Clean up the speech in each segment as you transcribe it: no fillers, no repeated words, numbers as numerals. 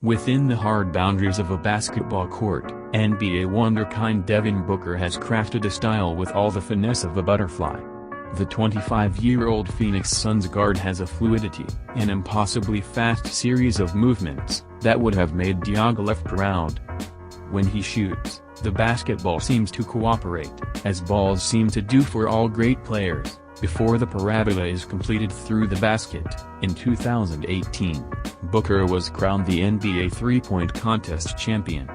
Within the hard boundaries of a basketball court, NBA wonderkind Devin Booker has crafted a style with all the finesse of a butterfly. The 25-year-old Phoenix Suns guard has a fluidity, an impossibly fast series of movements, that would have made Diaghilev proud. When he shoots, the basketball seems to cooperate, as balls seem to do for all great players, before the parabola is completed through the basket. In 2018, Booker was crowned the NBA three-point contest champion.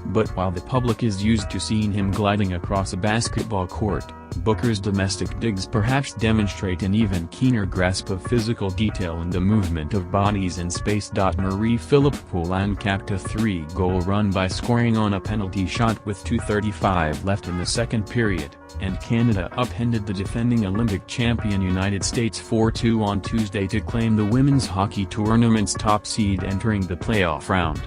But while the public is used to seeing him gliding across a basketball court, Booker's domestic digs perhaps demonstrate an even keener grasp of physical detail in the movement of bodies in space. Marie-Philippe Poulin capped a three-goal run by scoring on a penalty shot with 2:35 left in the second period, and Canada upended the defending Olympic champion United States 4-2 on Tuesday to claim the women's hockey tournament's top seed entering the playoff round.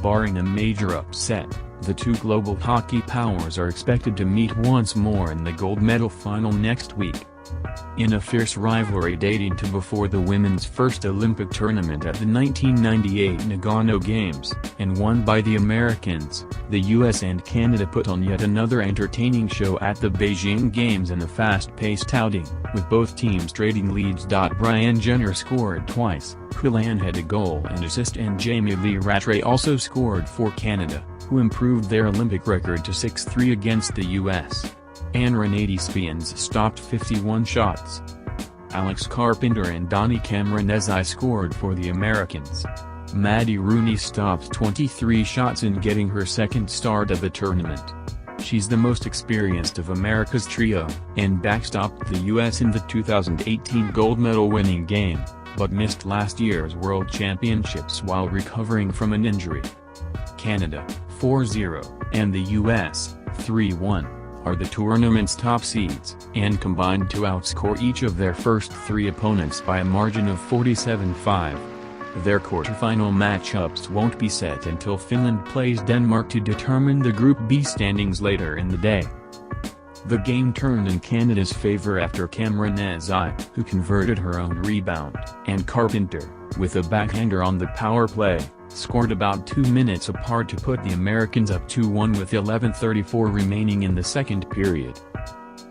Barring a major upset, the two global hockey powers are expected to meet once more in the gold medal final next week. In a fierce rivalry dating to before the women's first Olympic tournament at the 1998 Nagano Games, and won by the Americans, the US and Canada put on yet another entertaining show at the Beijing Games in a fast-paced outing, with both teams trading leads. Brian Jenner scored twice, Poulin had a goal and assist, and Jamie Lee Rattray also scored for Canada, who improved their Olympic record to 6-3 against the US. And Renate Spians stopped 51 shots. Alex Carpenter and Dani Cameronesi scored for the Americans. Maddie Rooney stopped 23 shots in getting her second start of the tournament. She's the most experienced of America's trio, and backstopped the US in the 2018 gold medal winning game, but missed last year's World Championships while recovering from an injury. Canada, 4-0, and the US, 3-1. Are the tournament's top seeds, and combined to outscore each of their first three opponents by a margin of 47-5. Their quarterfinal matchups won't be set until Finland plays Denmark to determine the Group B standings later in the day. The game turned in Canada's favor after Cameronesi, who converted her own rebound, and Carpenter, with a backhander on the power play, scored about 2 minutes apart to put the Americans up 2-1 with 11:34 remaining in the second period.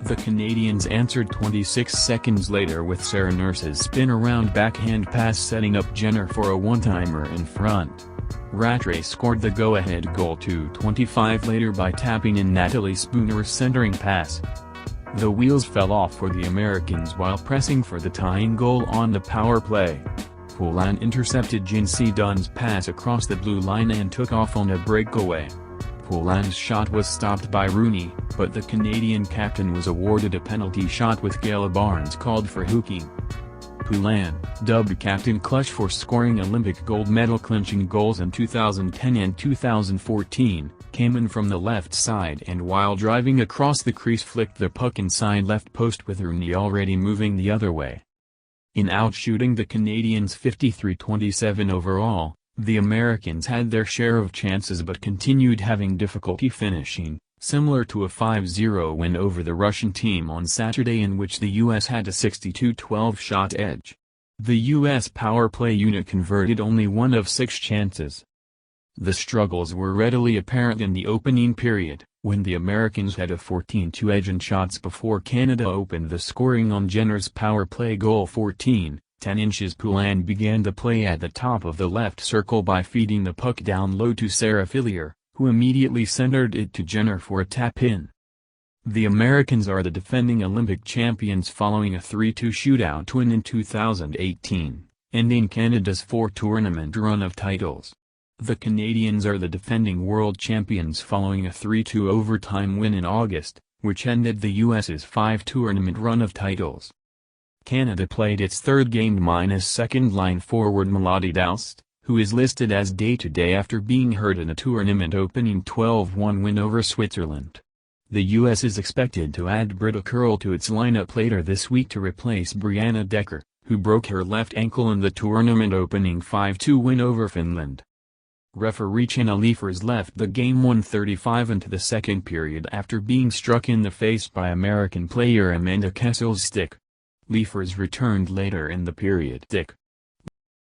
The Canadians answered 26 seconds later with Sarah Nurse's spin-around backhand pass, setting up Jenner for a one-timer in front. Rattray scored the go-ahead goal 2:25 later by tapping in Natalie Spooner's centering pass. The wheels fell off for the Americans while pressing for the tying goal on the power play. Poulin intercepted Jinsey Dunn's pass across the blue line and took off on a breakaway. Poulin's shot was stopped by Rooney, but the Canadian captain was awarded a penalty shot with Gala Barnes called for hooking. Poulin, dubbed Captain Clutch for scoring Olympic gold medal clinching goals in 2010 and 2014, came in from the left side and while driving across the crease flicked the puck inside left post with Rooney already moving the other way. In outshooting the Canadians 53-27 overall, the Americans had their share of chances but continued having difficulty finishing, similar to a 5-0 win over the Russian team on Saturday in which the US had a 62-12 shot edge. The US power play unit converted only 1 of 6 chances. The struggles were readily apparent in the opening period, when the Americans had a 14-2 edge in shots before Canada opened the scoring on Jenner's power play goal 14-10 inches. Poulin began the play at the top of the left circle by feeding the puck down low to Sarah Fillier, who immediately centered it to Jenner for a tap-in. The Americans are the defending Olympic champions following a 3-2 shootout win in 2018, ending Canada's 4-tournament run of titles. The Canadians are the defending world champions following a 3-2 overtime win in August, which ended the US's 5-tournament run of titles. Canada played its third game minus second-line forward Melody Daust, who is listed as day-to-day after being hurt in a tournament-opening 12-1 win over Switzerland. The US is expected to add Britta Curl to its lineup later this week to replace Brianna Decker, who broke her left ankle in the tournament-opening 5-2 win over Finland. Referee Chena Leifers left the game 1:35 into the second period after being struck in the face by American player Amanda Kessel's stick. Leifers returned later in the period.